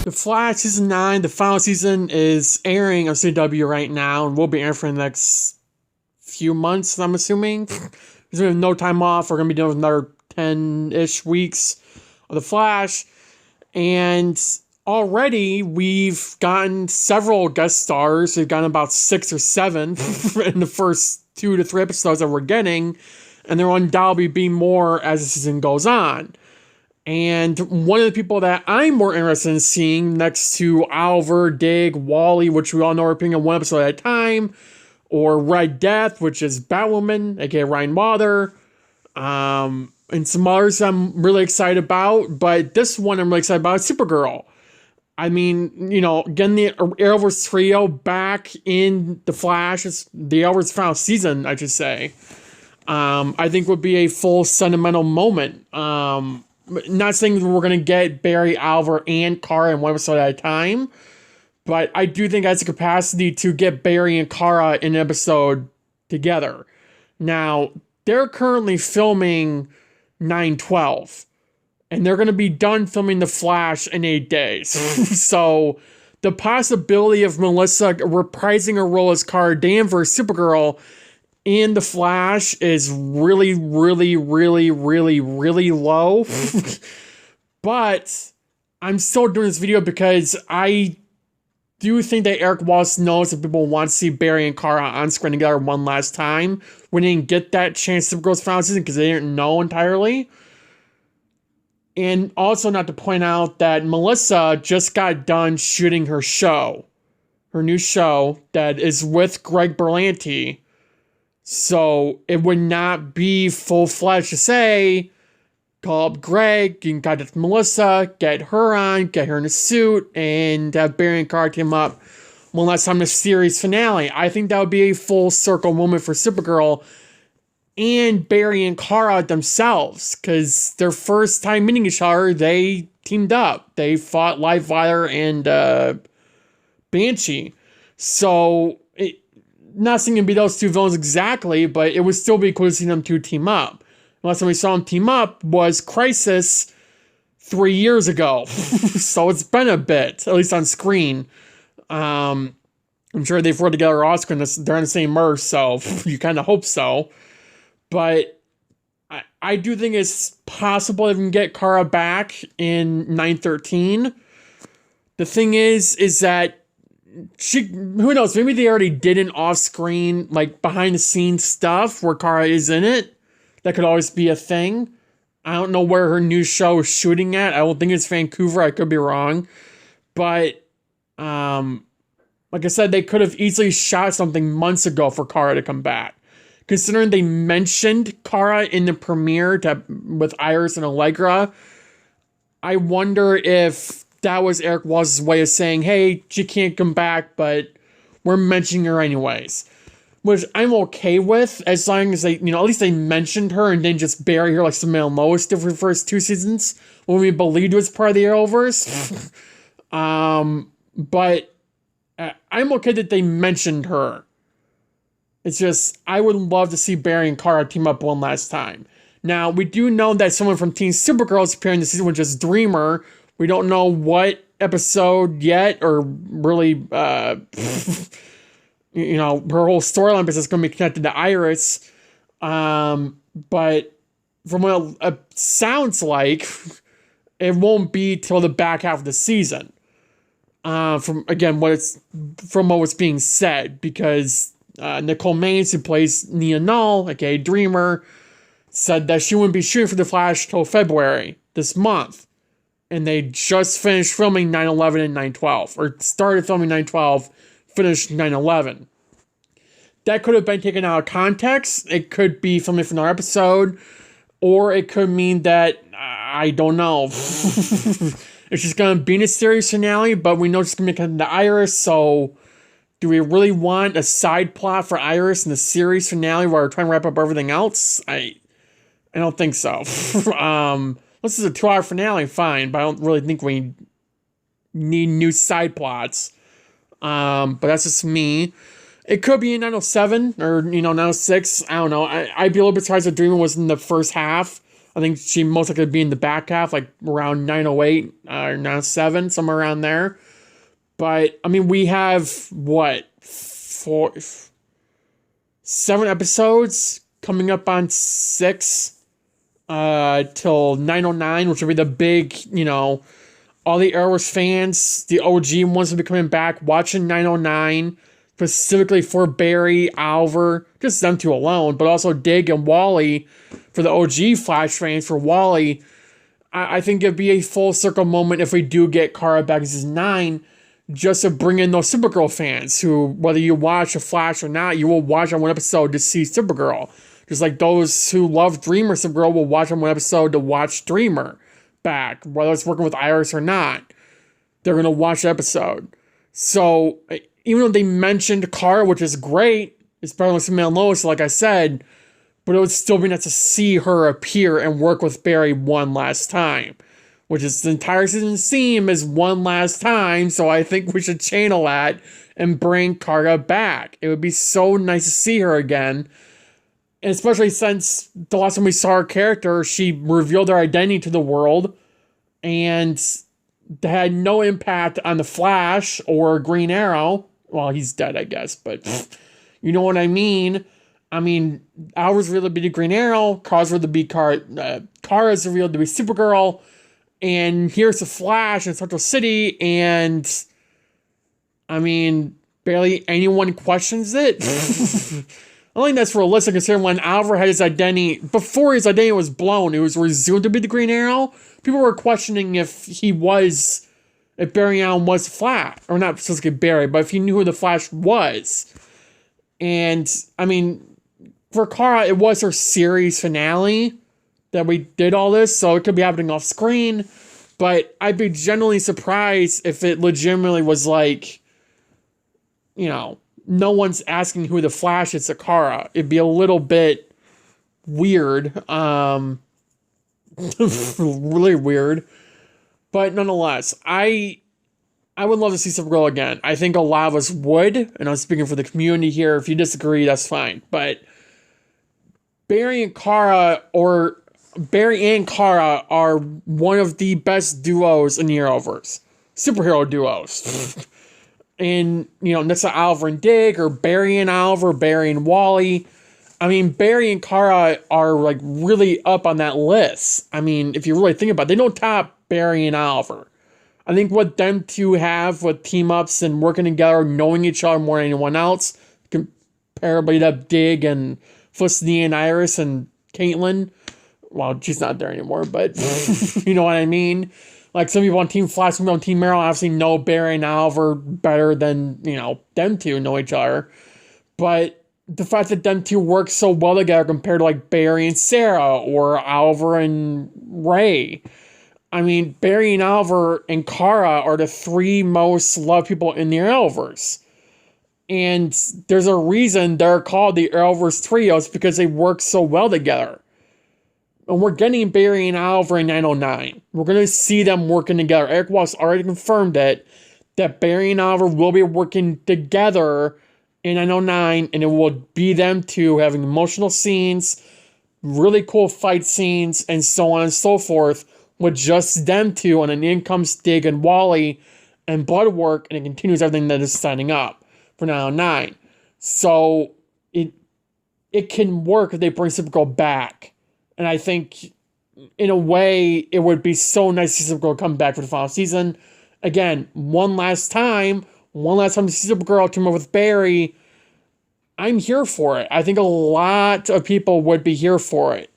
The Flash season 9, the final season, is airing on CW right now and will be airing for the next few months, I'm assuming. Because we have no time off. We're going to be dealing with another 10-ish weeks of The Flash. And already we've gotten several guest stars. We've gotten about 6 or 7 in the first 2 to 3 episodes that we're getting. And there will undoubtedly be more as the season goes on. And one of the people that I'm more interested in seeing next to Oliver, Dig, Wally, which we all know are appearing in one episode at a time, or Red Death, which is Batwoman, aka Ryan Wather, and some others I'm really excited about. But this one I'm really excited about is Supergirl. I mean, you know, getting the Arrowverse trio back in The Flash, the Arrowverse final season, I should say, I think would be a full sentimental moment. Not saying we're going to get Barry, Oliver, and Kara in one episode at a time, but I do think it has the capacity to get Barry and Kara in an episode together. Now, they're currently filming 9/12, and they're going to be done filming The Flash in 8 days. So, the possibility of Melissa reprising her role as Kara Danvers, Supergirl, in The Flash is really, really, really, really, really low. But I'm still doing this video because I do think that Eric Wallace knows that people want to see Barry and Kara on screen together one last time. We didn't get that chance to Supergirl's final season because they didn't know entirely. And also not to point out that Melissa just got done shooting her show. Her new show that is with Greg Berlanti. So it would not be full-fledged to say, call up Greg, you can contact Melissa, get her on, get her in a suit, and have Barry and Kara team up one last time in the series finale. I think that would be a full circle moment for Supergirl and Barry and Kara themselves, because their first time meeting each other, they teamed up. They fought Livewire and Banshee. So not saying it'd be those two villains exactly, but it would still be cool to see them two team up. The last time we saw them team up was Crisis 3 years ago. So it's been a bit, at least on screen. I'm sure they've worked together off screen. They're in the same Earth, so you kind of hope so. But I do think it's possible they can get Kara back in 9/13. The thing is that who knows, maybe they already did an off-screen, like, behind-the-scenes stuff where Kara is in it. That could always be a thing. I don't know where her new show is shooting at. I don't think it's Vancouver. I could be wrong. But, like I said, they could have easily shot something months ago for Kara to come back. Considering they mentioned Kara in the premiere with Iris and Allegra, I wonder if that was Eric Wallace's way of saying, hey, she can't come back, but we're mentioning her anyways. Which I'm okay with, as long as they, you know, at least they mentioned her and didn't just bury her like Samantha and Lois did for the first 2 seasons when we believed it was part of the Arrowverse. But I'm okay that they mentioned her. It's just, I would love to see Barry and Kara team up one last time. Now, we do know that someone from Teen Supergirl is appearing this season, which is Dreamer. We don't know what episode yet, or really, you know, her whole storyline is going to be connected to Iris. But from what it sounds like, it won't be till the back half of the season. From what was being said, because Nicole Maines, who plays Nia Null, aka Dreamer, said that she wouldn't be shooting for The Flash till February this month. And they just finished filming 9/11 and 9/12. Or started filming 9/12, finished 9/11. That could have been taken out of context. It could be filming for another episode. Or it could mean that, I don't know. It's just going to be in a series finale, but we know it's going to be connected to Iris. So, do we really want a side plot for Iris in the series finale while we're trying to wrap up everything else? I don't think so. This is a 2-hour finale, fine, but I don't really think we need new side plots. But that's just me. It could be in 907 or, 906. I don't know. I'd be a little bit surprised if Dreamer was in the first half I think she most likely be in the back half, like around 908 or 907, somewhere around there. But I mean, we have what, 7 episodes coming up on 6 till 909, which will be the big, all the Arrowverse fans, the OG ones will be coming back watching 909, specifically for Barry, Oliver, just them two alone, but also Dig and Wally for the OG Flash fans. For Wally, I think it'd be a full circle moment if we do get Kara back in season 9, just to bring in those Supergirl fans who, whether you watch a Flash or not, you will watch on one episode to see Supergirl. Just like those who love Dreamer Supergirl will watch on one episode to watch Dreamer back, whether it's working with Iris or not. They're going to watch the episode. So, even though they mentioned Kara, which is great, it's better than Superman and Lois, like I said, but it would still be nice to see her appear and work with Barry one last time, which is the entire season's theme is one last time, so I think we should channel that and bring Kara back. It would be so nice to see her again, and especially since the last time we saw her character, she revealed her identity to the world, and had no impact on the Flash or Green Arrow. Well, he's dead, I guess, but you know what I mean. I mean, Oliver's revealed to be Green Arrow, Kara's revealed to be Kara's revealed to be Supergirl, and here's the Flash in Central City, and I mean, barely anyone questions it. I think that's realistic considering when Oliver had his identity, before his identity was blown, it was resumed to be the Green Arrow. People were questioning if Barry Allen was Flash, or not specifically Barry, but if he knew who the Flash was. And, I mean, for Kara, it was her series finale that we did all this, so it could be happening off screen, but I'd be genuinely surprised if it legitimately was like, no one's asking who the Flash is to Kara. It'd be a little bit weird, really weird, but nonetheless, I would love to see Supergirl again. I think a lot of us would, and I'm speaking for the community here. If you disagree, that's fine, but Barry and Kara are one of the best duos in the Arrowverse. Superhero duos. And, next to Oliver and Dig, or Barry and Oliver, Barry and Wally. I mean, Barry and Kara are, like, really up on that list. I mean, if you really think about it, they don't top Barry and Oliver. I think what them two have with team-ups and working together, knowing each other more than anyone else, comparably to Dig and Felicity and Iris and Caitlin. Well, she's not there anymore, but you know what I mean? Like, some people on Team Flash, some people on Team Arrow obviously know Barry and Oliver better than, them two know each other. But the fact that them two work so well together compared to, like, Barry and Sarah or Oliver and Ray. I mean, Barry and Oliver and Kara are the 3 most loved people in the Arrowverse. And there's a reason they're called the Arrowverse Trios, because they work so well together. And we're getting Barry and Oliver in 909. We're going to see them working together. Eric Walsh already confirmed it, that Barry and Oliver will be working together in 909, and it will be them two having emotional scenes, really cool fight scenes, and so on and so forth, with just them two, and then in comes Dig and Wally and Bloodwork, and it continues everything that is setting up for 909. So it can work if they bring Supergirl back. And I think, in a way, it would be so nice to see Supergirl come back for the final season. Again, one last time to see Supergirl team up with Barry. I'm here for it. I think a lot of people would be here for it.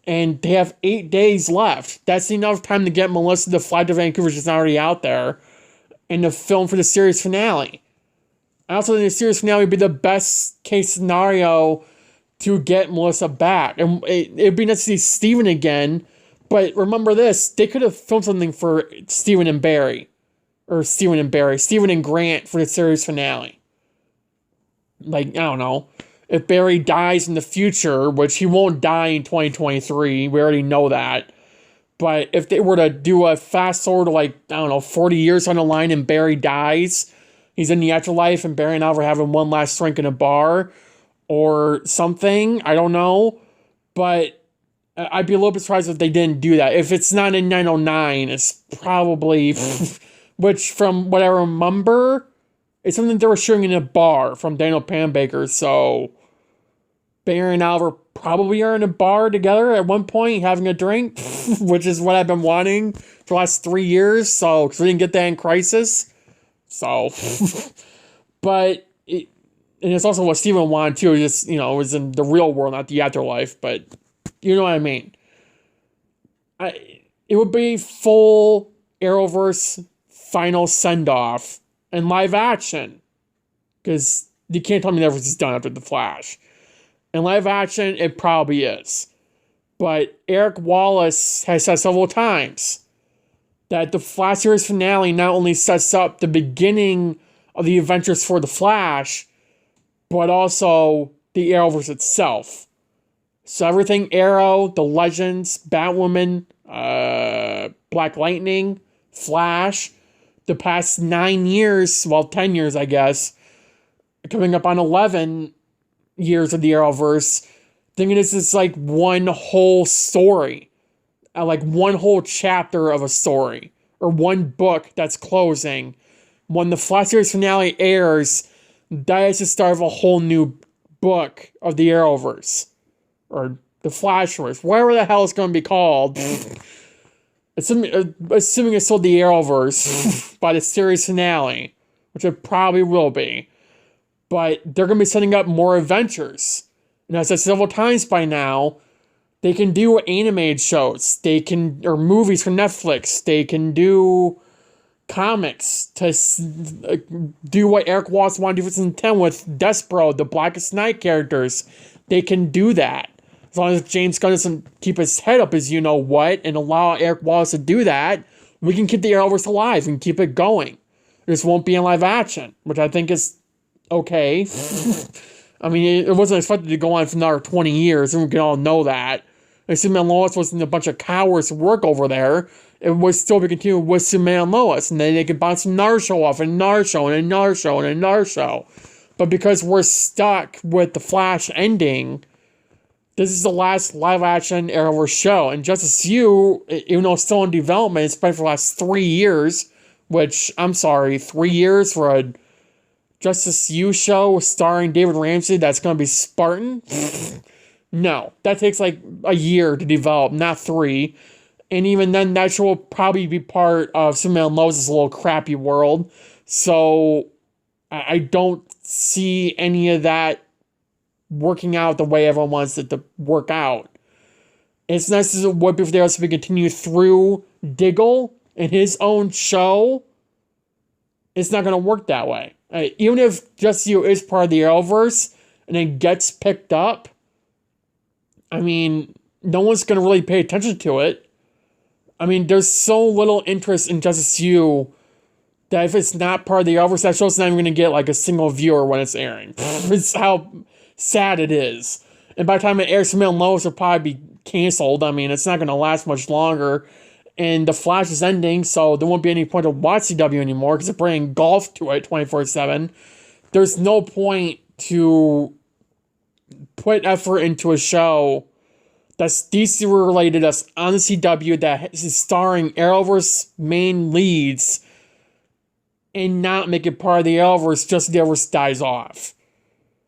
And they have 8 days left. That's enough time to get Melissa to fly to Vancouver, she's already out there, and to film for the series finale. I also think the series finale would be the best case scenario to get Melissa back. And it'd be nice to see Steven again. But remember this, they could have filmed something for Steven and Grant for the series finale. Like, I don't know. If Barry dies in the future, which he won't die in 2023, we already know that. But if they were to do a fast forward to 40 years on the line and Barry dies, he's in the afterlife and Barry and Oliver having one last drink in a bar or something, I don't know. But I'd be a little bit surprised if they didn't do that. If it's not in 909, it's probably, which from what I remember, it's something they were shooting in a bar from Daniel Panabaker. So Barry and Oliver probably are in a bar together at one point having a drink, which is what I've been wanting for the last 3 years. So, because we didn't get that in Crisis. So, but and it's also what Steven wanted too. Just, it was in the real world, not the afterlife. But you know what I mean. It would be full Arrowverse final send off and live action, because you can't tell me Arrowverse is done after the Flash. In live action, it probably is. But Eric Wallace has said several times that the Flash series finale not only sets up the beginning of the adventures for the Flash, but also the Arrowverse itself. So everything Arrow, the Legends, Batwoman, Black Lightning, Flash, the past 9 years, 10 years, I guess, coming up on 11 years of the Arrowverse, thinking this is like one whole story, like one whole chapter of a story, or one book that's closing. When the Flash series finale airs, that is the start of a whole new book of the Arrowverse, or the Flashverse, whatever the hell it's going to be called. Assuming it's still the Arrowverse by the series finale, which it probably will be. But they're going to be setting up more adventures. And as I said several times by now, they can do animated shows. Or movies for Netflix. They can do comics to do what Eric Wallace wanted to do for season 10 with Despero, the Blackest Night characters. They can do that. As long as James Gunn doesn't keep his head up as you know what and allow Eric Wallace to do that, we can keep the Arrowverse alive and keep it going. This won't be in live action, which I think is okay. I mean, it wasn't expected to go on for another 20 years, and we can all know that. If Superman and Lois wasn't a bunch of cowards to work over there, it would still be continuing with Superman and Lois, and then they could bounce another show off, and another show, and another show, and another show. But because we're stuck with the Flash ending, this is the last live-action Arrowverse show. And Justice U, even though it's still in development, it's been for the last 3 years, which, I'm sorry, 3 years for a Justice U show starring David Ramsey that's going to be Spartan? No, that takes like a year to develop, not 3. And even then, that show will probably be part of Superman and Lois' little crappy world. So I don't see any of that working out the way everyone wants it to work out. It's nice as it would be if they also continue through Diggle and his own show. It's not going to work that way. Even if Just You is part of the Arrowverse and it gets picked up, I mean, no one's going to really pay attention to it. I mean, there's so little interest in Justice U that if it's not part of the Arrowverse, that show's not even going to get like a single viewer when it's airing. It's how sad it is. And by the time it airs, Superman and Lois will probably be canceled. I mean, it's not going to last much longer. And The Flash is ending, so there won't be any point to watch CW anymore because they're bringing golf to it 24/7. There's no point to put effort into a show that's DC related, that's on the CW, that is starring Arrowverse main leads, and not make it part of the Arrowverse just so the Arrowverse dies off.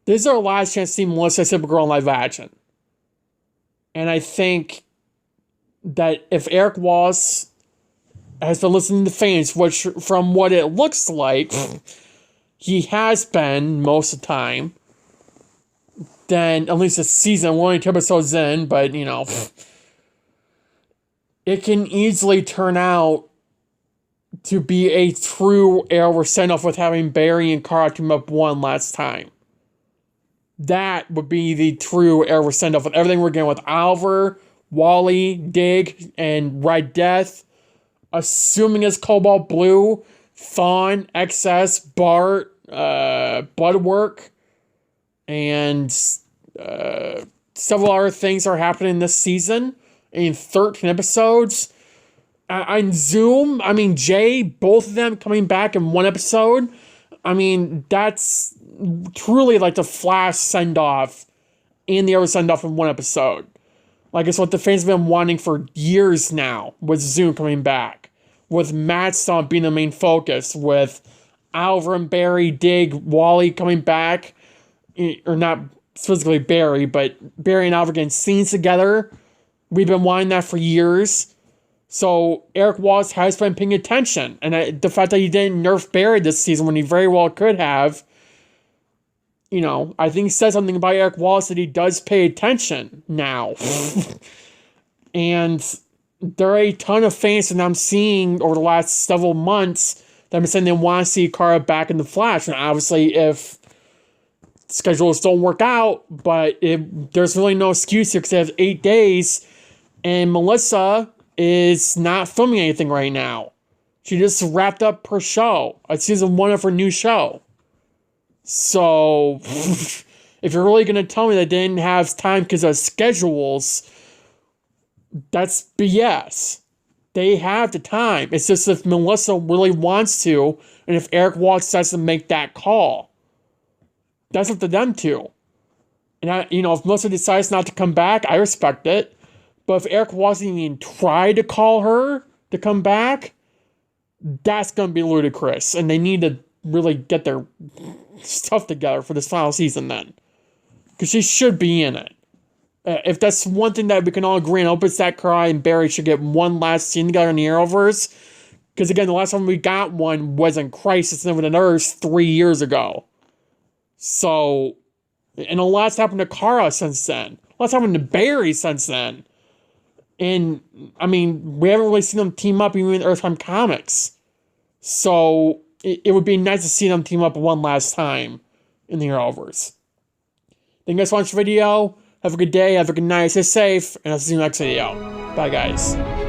This is our last chance to see Melissa Supergirl in live action. And I think that if Eric Wallace has been listening to fans, which from what it looks like, he has been most of the time, then at least a season, we're only 2 episodes in, but it can easily turn out to be a true Arrowverse send-off with having Barry and Kara team up one last time. That would be the true Arrowverse send-off with everything we're getting with Oliver, Wally, Dig, and Red Death. Assuming it's Cobalt Blue, Thawne, XS, Bart, Bloodwork, and several other things are happening this season in 13 episodes. On Zoom, Jay, both of them coming back in one episode. That's truly like the Flash send-off and the other send-off in one episode. Like it's what the fans have been wanting for years now, with Zoom coming back, with Matt Stone being the main focus, with Oliver and Barry, Dig, Wally coming back, or not specifically Barry, but Barry and Oliver getting scenes together. We've been wanting that for years. So Eric Wallace has been paying attention, and the fact that he didn't nerf Barry this season when he very well could have, you know, I think says something about Eric Wallace that he does pay attention now. And there are a ton of fans that I'm seeing over the last several months that have been saying they want to see Kara back in the Flash. And obviously, if schedules don't work out, but there's really no excuse here because they have 8 days, and Melissa is not filming anything right now. She just wrapped up her show, season 1 of her new show. So, if you're really going to tell me they didn't have time because of schedules, that's BS. They have the time. It's just if Melissa really wants to, and if Eric Wallace decides to make that call, that's up to them too. And if Melissa decides not to come back, I respect it. But if Eric Wallace even tried to call her to come back, that's going to be ludicrous. And they need to really get their stuff together for this final season then. Because she should be in it. If that's one thing that we can all agree on, I hope it's that Kara and Barry should get one last scene together in the Arrowverse. Because again, the last time we got one was in Crisis and with an Earth 3 years ago. So, and a lot's happened to Kara since then. A lot's happened to Barry since then. And, I mean, we haven't really seen them team up even in Earth-Time comics. So, it would be nice to see them team up one last time in the Arrowverse. Thank you guys for watching the video. Have a good day, have a good night, stay safe, and I'll see you in the next video. Bye, guys.